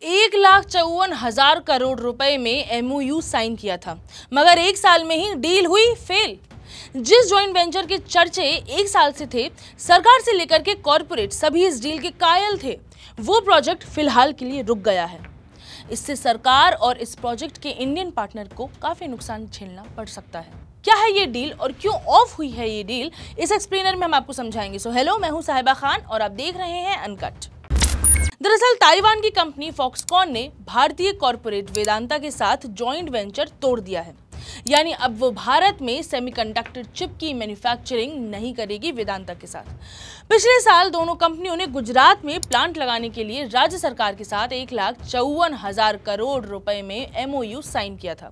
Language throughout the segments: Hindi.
1,54,000 करोड़ रुपए में एमओयू साइन किया था, मगर एक साल में ही डील हुई फेल। जिस जॉइंट वेंचर के चर्चे एक साल से थे, सरकार से लेकर के कॉरपोरेट सभी इस डील के कायल थे, वो प्रोजेक्ट फिलहाल के लिए रुक गया है। इससे सरकार और इस प्रोजेक्ट के इंडियन पार्टनर को काफी नुकसान झेलना पड़ सकता है। क्या है ये डील और क्यों ऑफ हुई है ये डील, इस एक्सप्लेनर में हम आपको समझाएंगे। सो हेलो, मैं हूं साहिबा खान और आप देख रहे हैं अनकट। दरअसल ताइवान की कंपनी फॉक्सकॉन ने भारतीय कॉर्पोरेट वेदांता के साथ जॉइंट वेंचर तोड़ दिया है। यानी अब वो भारत में सेमीकंडक्टर चिप की मैन्युफैक्चरिंग नहीं करेगी वेदांता के साथ। पिछले साल दोनों कंपनियों ने गुजरात में प्लांट लगाने के लिए राज्य सरकार के साथ 1,54,000 करोड़ रुपए में एमओयू साइन किया था।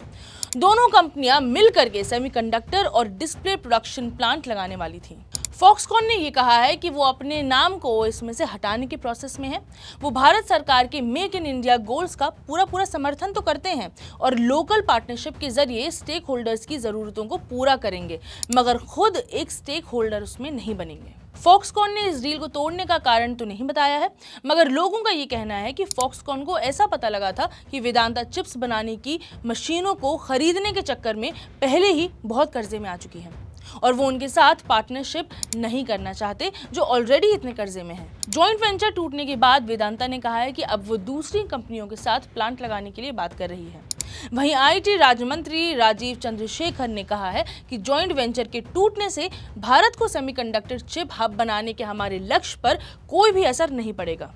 दोनों कंपनियां मिलकर के सेमीकंडक्टर और डिस्प्ले प्रोडक्शन प्लांट लगाने वाली थी। फॉक्सकॉन ने यह कहा है कि वो अपने नाम को इसमें से हटाने के प्रोसेस में है। वो भारत सरकार के मेक इन इंडिया गोल्स का पूरा समर्थन तो करते हैं और लोकल पार्टनरशिप के जरिए स्टेक होल्डर्स की जरूरतों को पूरा करेंगे, मगर खुद एक स्टेक होल्डर उसमें नहीं बनेंगे। फॉक्सकॉन ने इस डील को तोड़ने का कारण तो नहीं बताया है, मगर लोगों का ये कहना है कि फॉक्सकॉन को ऐसा पता लगा था कि वेदांता चिप्स बनाने की मशीनों को खरीदने के चक्कर में पहले ही बहुत कर्जे में आ चुकी है और वो उनके साथ पार्टनरशिप नहीं करना चाहते, जो ऑलरेडी इतने कर्जे में है। जॉइंट वेंचर टूटने के बाद वेदांता ने कहा है कि अब वो दूसरी कंपनियों के साथ प्लांट लगाने के लिए बात कर रही है। वहीं आईटी राज्य मंत्री राजीव चंद्रशेखर ने कहा है कि जॉइंट वेंचर के टूटने से भारत को सेमीकंडक्टर चिप हब बनाने के हमारे लक्ष्य पर कोई भी असर नहीं पड़ेगा।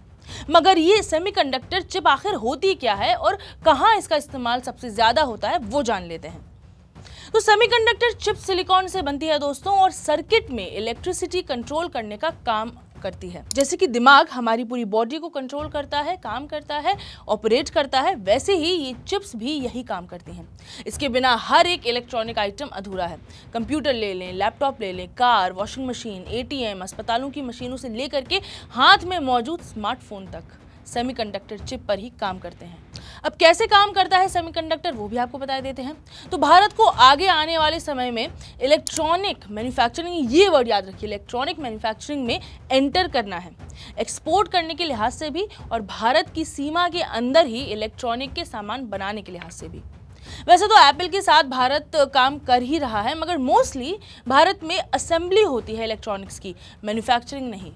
मगर ये सेमीकंडक्टर चिप आखिर होती क्या है और कहां इसका इस्तेमाल सबसे ज्यादा होता है, वो जान लेते हैं। तो सेमीकंडक्टर चिप सिलिकॉन से बनती है दोस्तों, और सर्किट में इलेक्ट्रिसिटी कंट्रोल करने का काम करती है। जैसे कि दिमाग हमारी पूरी बॉडी को कंट्रोल करता है, काम करता है, ऑपरेट करता है, वैसे ही ये चिप्स भी यही काम करती हैं। इसके बिना हर एक इलेक्ट्रॉनिक आइटम अधूरा है। कंप्यूटर ले लें, लैपटॉप ले लें, कार, वॉशिंग मशीन, एटीएम, अस्पतालों की मशीनों से लेकर के हाथ में मौजूद स्मार्टफोन तक सेमीकंडक्टर चिप पर ही काम करते हैं। अब कैसे काम करता है सेमीकंडक्टर, वो भी आपको बता देते हैं। तो भारत को आगे आने वाले समय में इलेक्ट्रॉनिक मैन्युफैक्चरिंग, ये वर्ड याद रखिए, इलेक्ट्रॉनिक मैन्युफैक्चरिंग में एंटर करना है, एक्सपोर्ट करने के लिहाज से भी और भारत की सीमा के अंदर ही इलेक्ट्रॉनिक के सामान बनाने के लिहाज से भी। वैसे तो एप्पल के साथ भारत काम कर ही रहा है, मगर मोस्टली भारत में असेंबली होती है इलेक्ट्रॉनिक्स की, मैन्युफैक्चरिंग नहीं।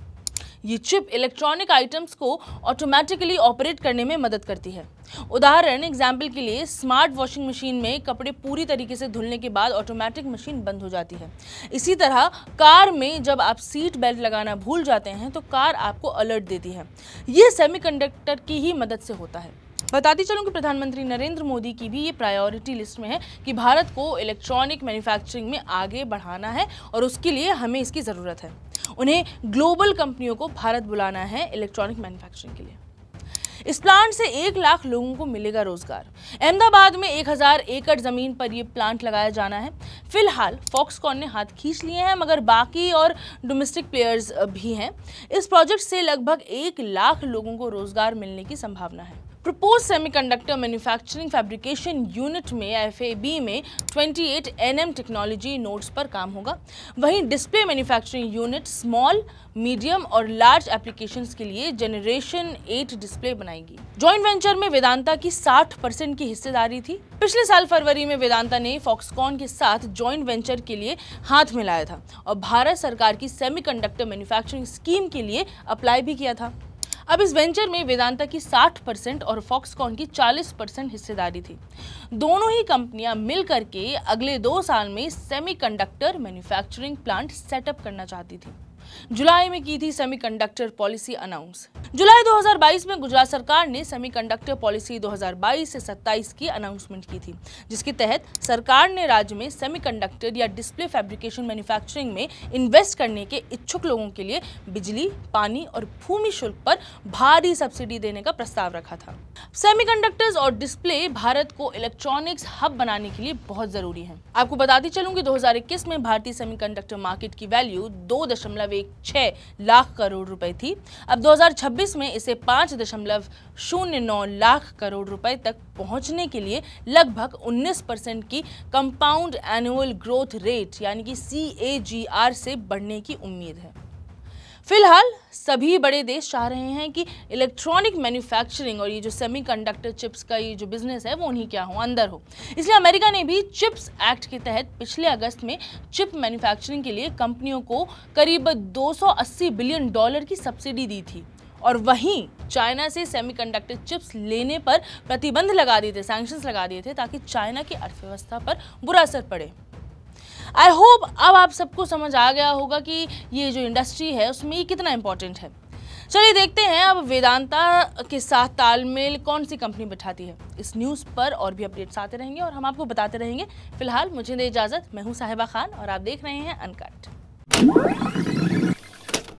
ये चिप इलेक्ट्रॉनिक आइटम्स को ऑटोमेटिकली ऑपरेट करने में मदद करती है। उदाहरण एग्जाम्पल के लिए, स्मार्ट वॉशिंग मशीन में कपड़े पूरी तरीके से धुलने के बाद ऑटोमेटिक मशीन बंद हो जाती है। इसी तरह कार में जब आप सीट बेल्ट लगाना भूल जाते हैं तो कार आपको अलर्ट देती है। ये सेमीकंडक्टर की ही मदद से होता है। बताती चलूं कि प्रधानमंत्री नरेंद्र मोदी की भी ये प्रायोरिटी लिस्ट में है कि भारत को इलेक्ट्रॉनिक मैन्युफैक्चरिंग में आगे बढ़ाना है और उसके लिए हमें इसकी ज़रूरत है। उन्हें ग्लोबल कंपनियों को भारत बुलाना है इलेक्ट्रॉनिक मैन्युफैक्चरिंग के लिए। इस प्लांट से 1 लाख लोगों को मिलेगा रोजगार। अहमदाबाद में 1000 एकड़ जमीन पर यह प्लांट लगाया जाना है। फिलहाल फॉक्सकॉन ने हाथ खींच लिए हैं, मगर बाकी और डोमेस्टिक प्लेयर्स भी हैं। इस प्रोजेक्ट से लगभग 1 लाख लोगों को रोजगार मिलने की संभावना है। Propose semiconductor manufacturing fabrication unit में एफएबी में 28 nm टेक्नोलॉजी नोड्स पर काम होगा। वहीं display manufacturing unit small, medium और लार्ज एप्लीकेशंस के लिए जनरेशन 8 डिस्प्ले बनाएगी। जॉइंट वेंचर में वेदांता की 60% की हिस्सेदारी थी। पिछले साल फरवरी में वेदांता ने फॉक्सकॉन के साथ जॉइंट वेंचर के लिए हाथ मिलाया था और भारत सरकार की सेमीकंडक्टर मैन्युफैक्चरिंग स्कीम के लिए अप्लाई भी किया था। अब इस वेंचर में वेदांता की 60% और फॉक्सकॉन की 40% हिस्सेदारी थी। दोनों ही कंपनियां मिलकर के अगले 2 साल में सेमीकंडक्टर मैन्युफैक्चरिंग प्लांट सेटअप करना चाहती थी। जुलाई में की थी सेमीकंडक्टर पॉलिसी अनाउंस। जुलाई 2022 में गुजरात सरकार ने सेमीकंडक्टर पॉलिसी 2022 से 27 की अनाउंसमेंट की थी, जिसके तहत सरकार ने राज्य में सेमीकंडक्टर या डिस्प्ले फैब्रिकेशन मैन्युफैक्चरिंग में इन्वेस्ट करने के इच्छुक लोगों के लिए बिजली, पानी और भूमि शुल्क पर भारी सब्सिडी देने का प्रस्ताव रखा था। सेमीकंडक्टर्स और डिस्प्ले भारत को इलेक्ट्रॉनिक्स हब बनाने के लिए बहुत जरूरी है। आपको बताती चलूं कि 2021 में भारतीय सेमीकंडक्टर मार्केट की वैल्यू 2.16 लाख करोड़ रुपए थी। अब 2026 में इसे 5.09 लाख करोड़ रुपए तक पहुंचने के लिए लगभग 19% की कंपाउंड एनुअल ग्रोथ रेट यानी कि CAGR से बढ़ने की उम्मीद है। फिलहाल सभी बड़े देश चाह रहे हैं कि इलेक्ट्रॉनिक मैन्युफैक्चरिंग और ये जो सेमीकंडक्टर चिप्स का ये जो बिजनेस है वो उन्हीं क्या हो, अंदर हो। इसलिए अमेरिका ने भी चिप्स एक्ट के तहत पिछले अगस्त में चिप मैन्युफैक्चरिंग के लिए कंपनियों को करीब $280 बिलियन की सब्सिडी दी थी। और वहीं चाइना से सेमीकंडक्टर चिप्स लेने पर प्रतिबंध लगा दिए थे, सैंक्शंस लगा दिए थे, ताकि चाइना की अर्थव्यवस्था पर बुरा असर पड़े। आई होप अब आप सबको समझ आ गया होगा कि ये जो इंडस्ट्री है उसमें ये कितना इंपॉर्टेंट है। चलिए देखते हैं अब वेदांता के साथ तालमेल कौन सी कंपनी बिठाती है। इस न्यूज़ पर और भी अपडेट्स आते रहेंगे और हम आपको बताते रहेंगे। फिलहाल मुझे दे इजाज़त, मैं हूँ साहिबा खान और आप देख रहे हैं अनकट।